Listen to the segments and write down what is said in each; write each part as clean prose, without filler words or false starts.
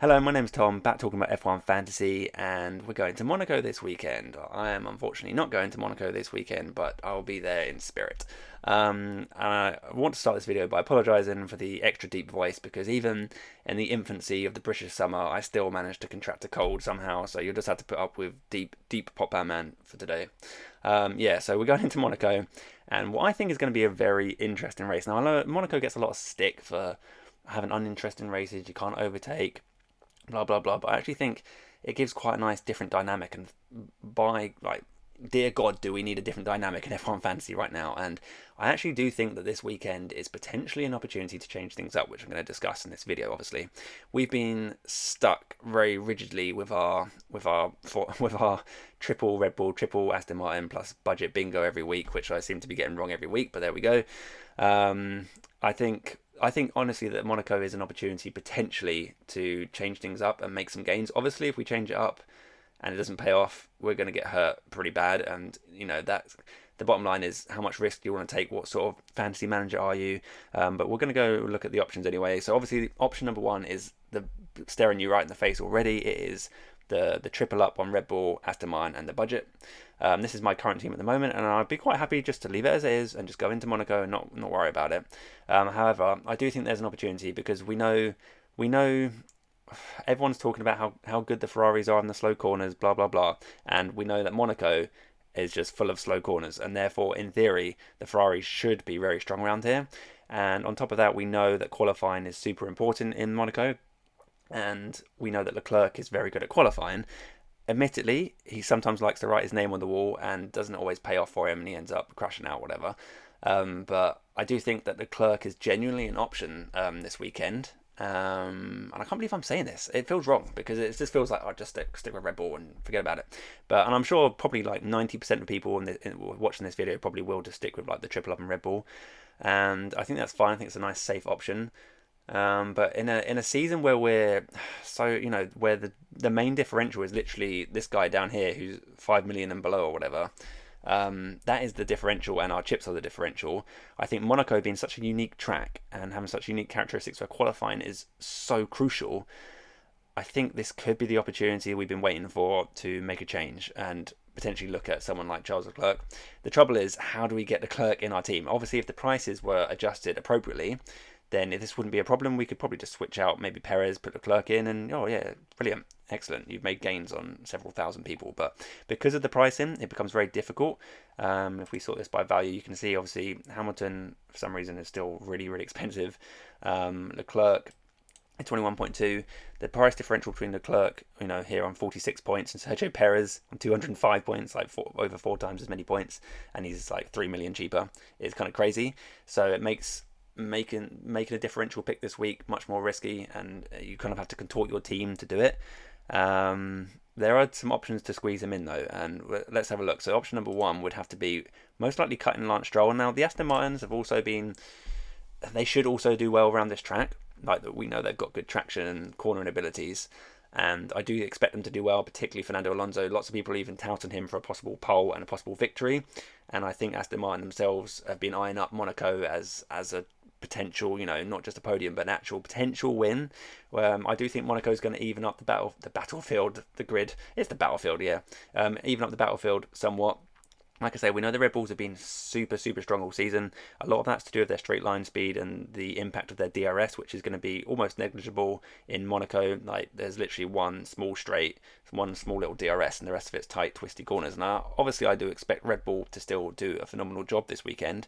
Hello, my name's Tom, back talking about F1 Fantasy, and we're going to Monaco this weekend. I am unfortunately not going to Monaco this weekend, but I'll be there in spirit. And I want to start this video by apologising for the extra deep voice, because even in the infancy of the British summer, I still managed to contract a cold somehow, so you'll just have to put up with deep potpanman for today. So we're going into Monaco, and what I think is going to be a very interesting race. Now, I know Monaco gets a lot of stick for having uninteresting races, you can't overtake, blah blah blah. But I actually think it gives quite a nice different dynamic. And dear God, do we need a different dynamic in F1 Fantasy right now? And I actually do think that this weekend is potentially an opportunity to change things up, which I'm going to discuss in this video. Obviously, we've been stuck very rigidly with our triple Red Bull, triple Aston Martin plus budget bingo every week, which I seem to be getting wrong every week. But there we go. Um, I think I think honestly that Monaco is an opportunity potentially to change things up and make some gains. Obviously, if we change it up and it doesn't pay off, we're going to get hurt pretty bad. And that's the bottom line is how much risk do you want to take? What sort of fantasy manager are you? But we're going to go look at the options anyway. So obviously, option number one is the staring you right in the face already. It is the triple up on Red Bull, Aston Martin, and the budget. This is my current team at the moment, and I'd be quite happy just to leave it as it is and just go into Monaco and not worry about it. However, I do think there's an opportunity because we know everyone's talking about how good the Ferraris are in the slow corners, blah blah blah, and we know that Monaco is just full of slow corners, and therefore, in theory, the Ferraris should be very strong around here. And on top of that, we know that qualifying is super important in Monaco, and we know that Leclerc is very good at qualifying. Admittedly, he sometimes likes to write his name on the wall and doesn't always pay off for him, and he ends up crashing out, whatever. But I do think that Leclerc is genuinely an option this weekend. And I can't believe I'm saying this. It feels wrong because it just feels like I'll just stick with Red Bull and forget about it. And I'm sure probably like 90% of people watching this video probably will just stick with like the triple up and Red Bull, and I think that's fine. I think it's a nice safe option. But in a season where we're where the main differential is literally this guy down here who's 5 million and below or whatever. That is the differential, and our chips are the differential. I think Monaco being such a unique track and having such unique characteristics where qualifying is so crucial. I think this could be the opportunity we've been waiting for to make a change and potentially look at someone like Charles Leclerc. The trouble is, how do we get Leclerc in our team? Obviously, if the prices were adjusted appropriately, then if this wouldn't be a problem. We could probably just switch out maybe Perez, put Leclerc in, and oh yeah, brilliant, excellent. You've made gains on several thousand people. But because of the pricing, it becomes very difficult. If we sort this by value, you can see obviously Hamilton for some reason is still really, really expensive. Leclerc at 21.2. The price differential between Leclerc, here on 46 points, and Sergio Perez on 205 points, like over 4 times as many points, and he's like 3 million cheaper. It's kind of crazy. So it makes making a differential pick this week much more risky, and you kind of have to contort your team to do it. There are some options to squeeze them in though, and let's have a look. So option number one would have to be most likely cutting Lance Stroll. Now the Aston Martins have also they should also do well around this track. Like that, we know they've got good traction and cornering abilities, and I do expect them to do well, particularly Fernando Alonso. Lots of people even touting him for a possible pole and a possible victory, and I think Aston Martin themselves have been eyeing up Monaco as a potential, not just a podium, but an actual potential win. I do think Monaco is going to even up the battlefield, the grid. It's the battlefield, yeah. Even up the battlefield somewhat. Like I say, we know the Red Bulls have been super, super strong all season. A lot of that's to do with their straight line speed and the impact of their DRS, which is going to be almost negligible in Monaco. Like, there's literally one small straight, one small little DRS, and the rest of it's tight, twisty corners. Now, obviously, I do expect Red Bull to still do a phenomenal job this weekend.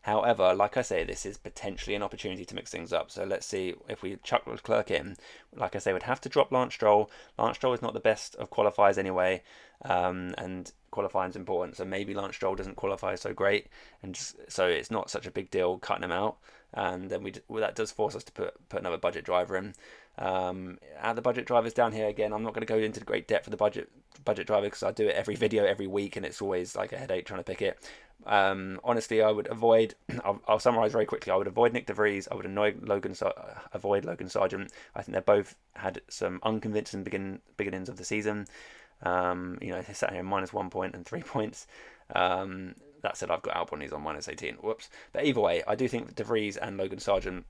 However, like I say, this is potentially an opportunity to mix things up. So let's see if we chuck Leclerc in. Like I say, we'd have to drop Lance Stroll. Lance Stroll is not the best of qualifiers anyway, and qualifying is important. So maybe Lance Stroll doesn't qualify so great, and so it's not such a big deal cutting him out. And then that does force us to put another budget driver in. At the budget drivers down here again, I'm not going to go into the great depth of the budget driver because I do it every video every week, and it's always like a headache trying to pick it. Honestly, I would avoid. I'll summarise very quickly. I would avoid Nick De Vries. I would avoid Logan Sargent. I think they both had some unconvincing beginnings of the season. He sat here -1 point and 3 points. That said, I've got Albon, he's on -18. Whoops. But either way, I do think De Vries and Logan Sargent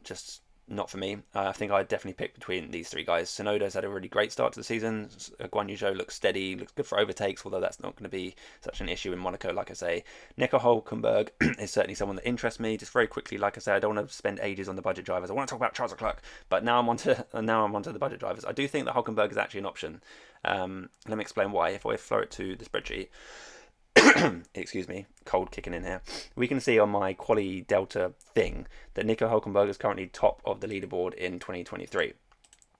just not for me. I think I'd definitely pick between these three guys. Tsunoda's had a really great start to the season. Guan Yu Zhou looks steady, looks good for overtakes, although that's not going to be such an issue in Monaco, like I say. Nico Hulkenberg is certainly someone that interests me. Just very quickly, like I say, I don't want to spend ages on the budget drivers. I want to talk about Charles Leclerc, but now I'm onto the budget drivers. I do think that Hulkenberg is actually an option. Let me explain why. If I flow it to the spreadsheet, excuse me, cold kicking in here. We can see on my quali delta thing that Nico Hulkenberg is currently top of the leaderboard in 2023.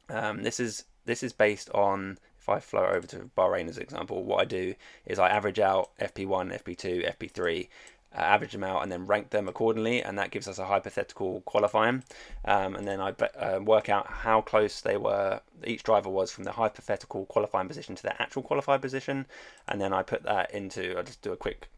This is based on, if I flow over to Bahrain as an example, what I do is I average out FP1, FP2, FP3, average them out and then rank them accordingly, and that gives us a hypothetical qualifying, and then I work out how close each driver was from the hypothetical qualifying position to their actual qualified position, and then I put that into, I just do a quick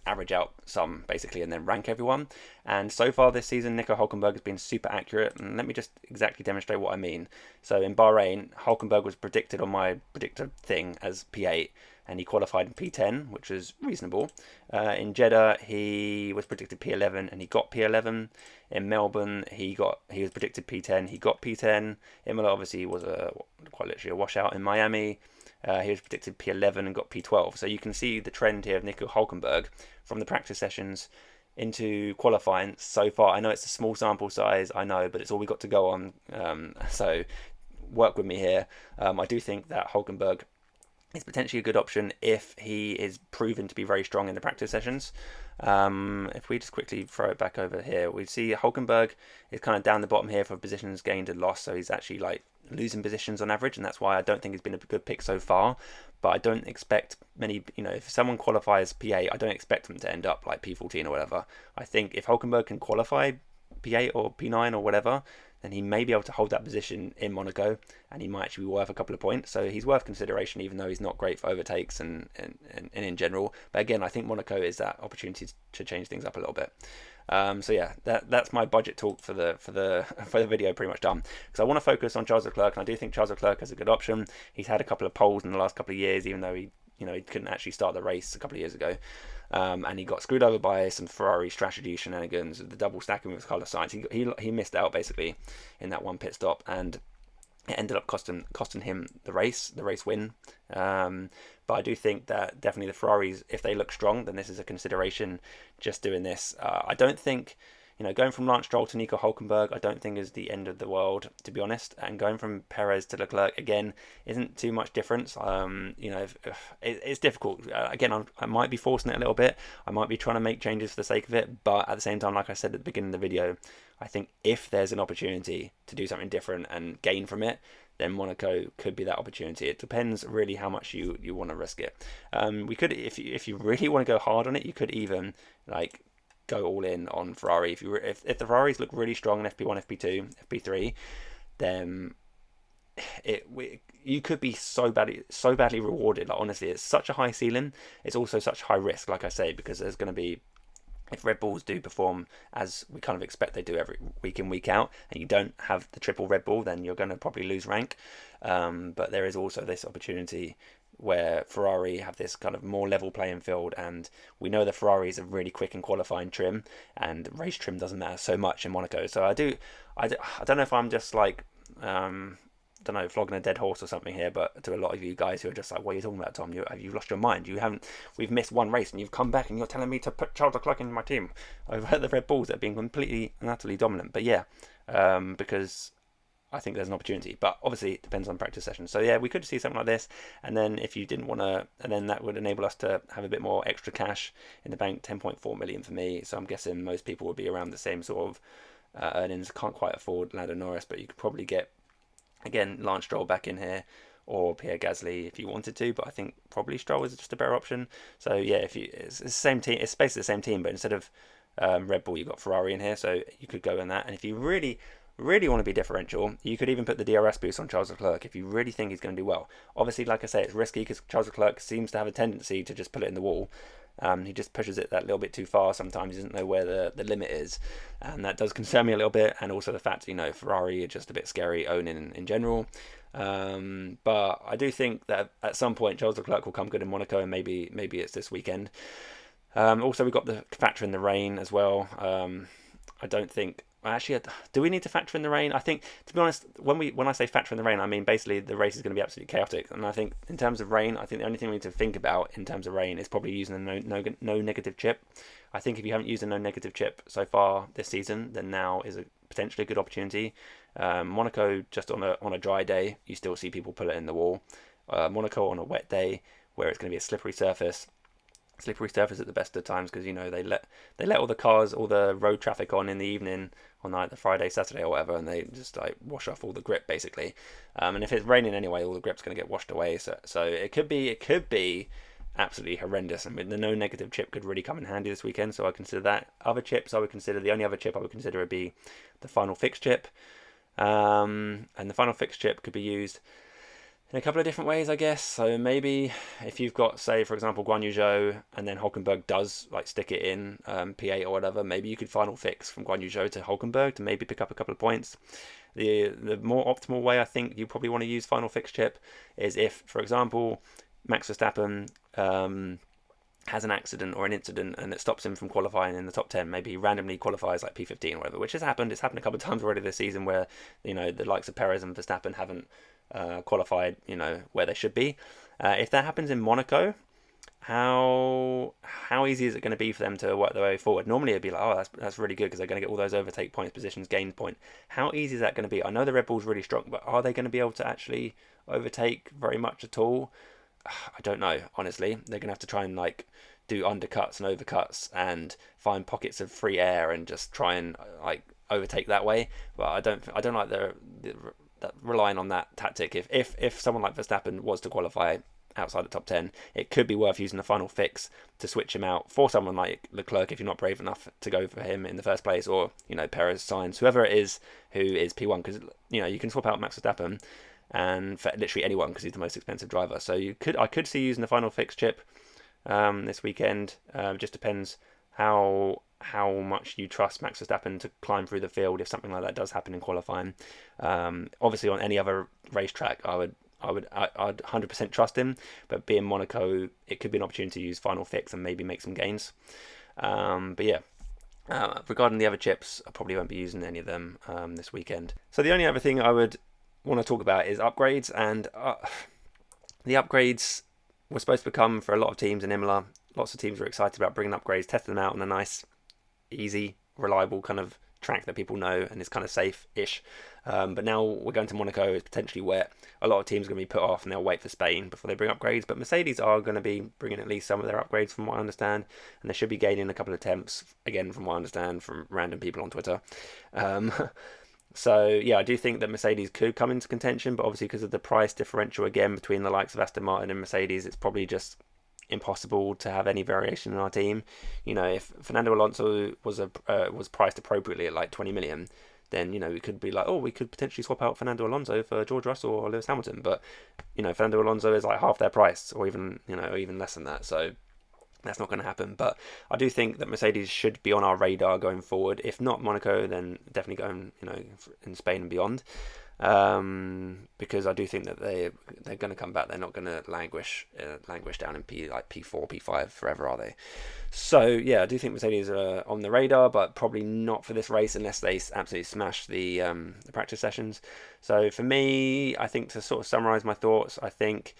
average out sum basically, and then rank everyone. And so far this season, Nico Hulkenberg has been super accurate, and let me just exactly demonstrate what I mean. So in Bahrain, Hulkenberg was predicted on my predictor thing as P8, and he qualified in P10, which is reasonable. In Jeddah, he was predicted P11, and he got P11. In Melbourne, he was predicted P10, he got P10. Imola obviously was quite literally a washout. In Miami, he was predicted P11 and got P12. So you can see the trend here of Nico Hulkenberg from the practice sessions into qualifying so far. I know it's a small sample size, I know, but it's all we got to go on. So work with me here. I do think that Hulkenberg is potentially a good option if he is proven to be very strong in the practice sessions. If we just quickly throw it back over here, we see Hulkenberg is kind of down the bottom here for positions gained and lost, so he's actually losing positions on average, and that's why I don't think he's been a good pick so far. But I don't expect many, if someone qualifies P8, I don't expect them to end up like P14 or whatever. I think if Hulkenberg can qualify P8 or P9 or whatever, then he may be able to hold that position in Monaco, and he might actually be worth a couple of points. So he's worth consideration, even though he's not great for overtakes and in general. But again, I think Monaco is that opportunity to change things up a little bit. So yeah, that's my budget talk for the video pretty much done, because I want to focus on Charles Leclerc, and I do think Charles Leclerc is a good option. He's had a couple of poles in the last couple of years, even though he couldn't actually start the race a couple of years ago. And he got screwed over by some Ferrari strategy shenanigans, the double stacking with Carlos Sainz. He missed out basically in that one pit stop, and it ended up costing him the race win. But I do think that definitely the Ferraris, if they look strong, then this is a consideration. Just doing this, I don't think. Going from Lance Stroll to Nico Hulkenberg, I don't think is the end of the world, to be honest. And going from Perez to Leclerc, again, isn't too much difference. It's difficult. Again, I might be forcing it a little bit. I might be trying to make changes for the sake of it. But at the same time, like I said at the beginning of the video, I think if there's an opportunity to do something different and gain from it, then Monaco could be that opportunity. It depends really how much you want to risk it. We could, if you really want to go hard on it, you could even go all in on Ferrari. If the Ferraris look really strong in FP1, FP2, FP3, then you could be so badly rewarded. Honestly, it's such a high ceiling. It's also such high risk, like I say, because there's going to be, if Red Bulls do perform as we kind of expect they do every week in, week out, and you don't have the triple Red Bull, then you're going to probably lose rank. But there is also this opportunity where Ferrari have this kind of more level playing field, and we know the Ferraris are really quick in qualifying trim, and race trim doesn't matter so much in Monaco. So I don't know if I'm just flogging a dead horse or something here, but to a lot of you guys who are just like, what are you talking about, Tom? You've lost your mind. We've missed one race and you've come back and you're telling me to put Charles Leclerc in my team over the Red Bulls that have been completely and utterly dominant. But yeah, because I think there's an opportunity, but obviously it depends on practice sessions. So yeah, we could see something like this, and then if you didn't want to, and then that would enable us to have a bit more extra cash in the bank. 10.4 million for me, so I'm guessing most people would be around the same sort of earnings. Can't quite afford Lando Norris, but you could probably get, again, Lance Stroll back in here, or Pierre Gasly if you wanted to, but I think probably Stroll is just a better option. So yeah, it's the same team, it's basically the same team, but instead of Red Bull, you've got Ferrari in here, so you could go in that. And if you really want to be differential, you could even put the DRS boost on Charles Leclerc if you really think he's going to do well. Obviously, like I say, it's risky because Charles Leclerc seems to have a tendency to just put it in the wall. He just pushes it that little bit too far sometimes. He doesn't know where the limit is, and that does concern me a little bit. And also the fact, Ferrari are just a bit scary owning in general. But I do think that at some point Charles Leclerc will come good in Monaco, and maybe it's this weekend. Also, we've got the factor in the rain as well. I don't think Actually, do we need to factor in the rain? I think, to be honest, when I say factor in the rain, I mean basically the race is going to be absolutely chaotic. And I think in terms of rain, I think the only thing we need to think about in terms of rain is probably using a no negative chip. I think if you haven't used a no negative chip so far this season, then now is a potentially a good opportunity. Monaco, just on a dry day, you still see people put it in the wall. Monaco on a wet day, where it's going to be a slippery surface at the best of times, because they let all the cars, all the road traffic on in the evening, on like the Friday, Saturday or whatever, and they just like wash off all the grip basically. And if it's raining anyway, all the grip's going to get washed away. So it could be absolutely horrendous. I mean, the no negative chip could really come in handy this weekend. So I consider that. Other chips, the only other chip I would consider would be the final fix chip. And the final fix chip could be used in a couple of different ways, I guess. So maybe if you've got, say, for example, Guan Yu Zhou, and then Hulkenberg does like stick it in P8 or whatever, maybe you could final fix from Guan Yu Zhou to Hulkenberg to maybe pick up a couple of points. The more optimal way I think you probably want to use final fix chip is if, for example, Max Verstappen has an accident or an incident and it stops him from qualifying in the top 10. Maybe he randomly qualifies like P15 or whatever, which has happened. It's happened a couple of times already this season where, the likes of Perez and Verstappen haven't qualified, where they should be. If that happens in Monaco, how easy is it going to be for them to work their way forward? Normally it'd be like, oh, that's really good because they're going to get all those overtake points, positions, gain point. How easy is that going to be? I know the Red Bull's really strong, but are they going to be able to actually overtake very much at all? I don't know, honestly. They're going to have to try and like do undercuts and overcuts and find pockets of free air and just try and like overtake that way. But I don't like the relying on that tactic. If someone like Verstappen was to qualify outside the top 10, it could be worth using the final fix to switch him out for someone like Leclerc if you're not brave enough to go for him in the first place, or Perez, Sainz, whoever it is who is P1, because you can swap out Max Verstappen and for literally anyone because he's the most expensive driver. So I could see using the final fix chip this weekend. Just depends how much you trust Max Verstappen to climb through the field if something like that does happen in qualifying. Obviously, on any other racetrack, I'd 100% trust him. But being Monaco, it could be an opportunity to use final fix and maybe make some gains. But yeah. Regarding the other chips, I probably won't be using any of them this weekend. So the only other thing I would want to talk about is upgrades, and the upgrades were supposed to come for a lot of teams in Imola. Lots of teams were excited about bringing upgrades, testing them out on a nice, easy, reliable kind of track that people know and is kind of safe-ish. But now we're going to Monaco, it's potentially wet. A lot of teams are going to be put off and they'll wait for Spain before they bring upgrades. But Mercedes are going to be bringing at least some of their upgrades from what I understand. And they should be gaining a couple of attempts, again, from what I understand, from random people on Twitter. So, yeah, I do think that Mercedes could come into contention, but obviously because of the price differential, again, between the likes of Aston Martin and Mercedes, it's probably just impossible to have any variation in our team. If Fernando Alonso was priced appropriately at like 20 million, then, we could be like, oh, we could potentially swap out Fernando Alonso for George Russell or Lewis Hamilton. But, Fernando Alonso is like half their price or even less than that. So that's not going to happen. But I do think that Mercedes should be on our radar going forward. If not Monaco, then definitely going, in Spain and beyond. Because I do think that they're going to come back. They're not going to languish down in P4, P5 forever, are they? So yeah, I do think Mercedes are on the radar, but probably not for this race unless they absolutely smash the practice sessions. So for me, I think to sort of summarise my thoughts, I think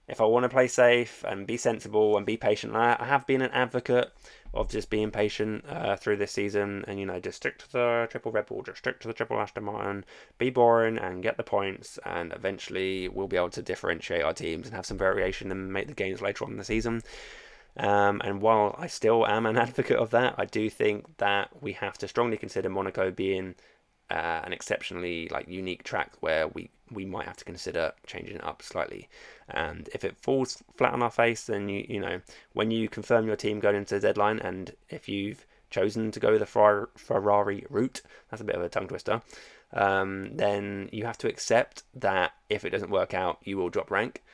if I want to play safe and be sensible and be patient, I have been an advocate of just being patient through this season and, just stick to the triple Red Bull, just stick to the triple Aston Martin, be boring and get the points, and eventually we'll be able to differentiate our teams and have some variation and make the gains later on in the season. And while I still am an advocate of that, I do think that we have to strongly consider Monaco being an exceptionally unique track where we might have to consider changing it up slightly. And if it falls flat on our face, then when you confirm your team going into the deadline, and if you've chosen to go the Ferrari route, that's a bit of a tongue twister, then you have to accept that if it doesn't work out, you will drop rank.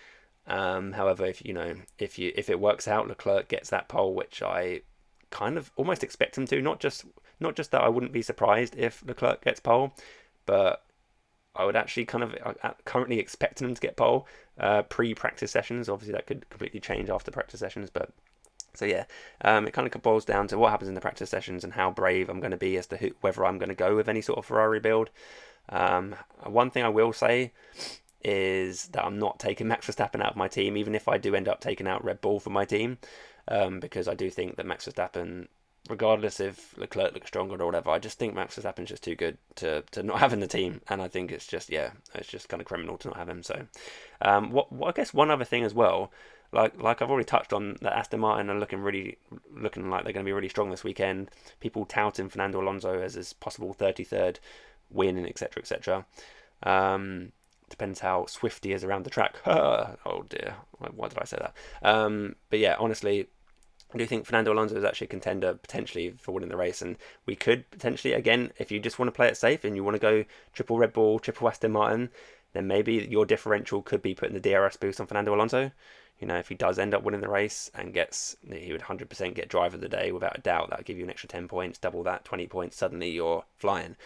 However, if it works out, Leclerc gets that pole, which I kind of almost expect him to. Not just that I wouldn't be surprised if Leclerc gets pole, but I would actually kind of currently expecting him to get pole pre-practice sessions. Obviously, that could completely change after practice sessions, but So yeah, it kind of boils down to what happens in the practice sessions and how brave I'm going to be as to whether I'm going to go with any sort of Ferrari build. One thing I will say is that I'm not taking Max Verstappen out of my team, even if I do end up taking out Red Bull from my team, because I do think that Max Verstappen, regardless if Leclerc looks stronger or whatever, I just think Max Verstappen's just too good to not have in the team, and I think it's just it's just kind of criminal to not have him. So, what I guess one other thing as well, like I've already touched on, that Aston Martin are looking like they're going to be really strong this weekend. People touting Fernando Alonso as his possible 33rd win, and etc. etc. Depends how swift he is around the track. Oh dear, why did I say that? But yeah, honestly, I do think Fernando Alonso is actually a contender potentially for winning the race, and we could potentially, again, if you just want to play it safe and you want to go triple Red Bull, triple Aston Martin, then maybe your differential could be putting the DRS boost on Fernando Alonso. You know, if he does end up winning the race and he would 100% get driver of the day without a doubt. That would give you an extra 10 points, double that, 20 points. Suddenly you're flying.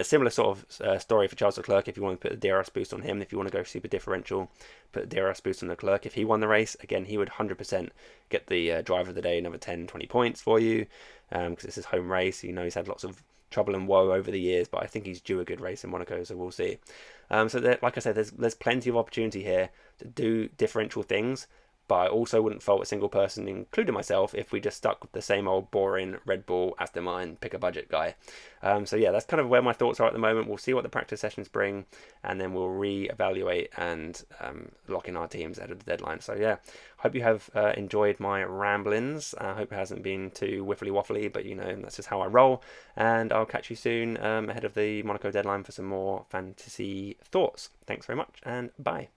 Similar sort of story for Charles Leclerc. If you want to put the DRS boost on him, if you want to go super differential, put the DRS boost on Leclerc. If he won the race, again, he would 100% get the driver of the day, another 10, 20 points for you, because it's his home race. You know, he's had lots of trouble and woe over the years, but I think he's due a good race in Monaco, so we'll see. So like I said, there's plenty of opportunity here to do differential things, but I also wouldn't fault a single person, including myself, if we just stuck with the same old boring Red Bull, Aston Martin, pick a budget guy. So yeah, that's kind of where my thoughts are at the moment. We'll see what the practice sessions bring, and then we'll re-evaluate and lock in our teams ahead of the deadline. So yeah, hope you have enjoyed my ramblings. I hope it hasn't been too whiffly waffly, but you know, that's just how I roll. And I'll catch you soon ahead of the Monaco deadline for some more fantasy thoughts. Thanks very much, and bye.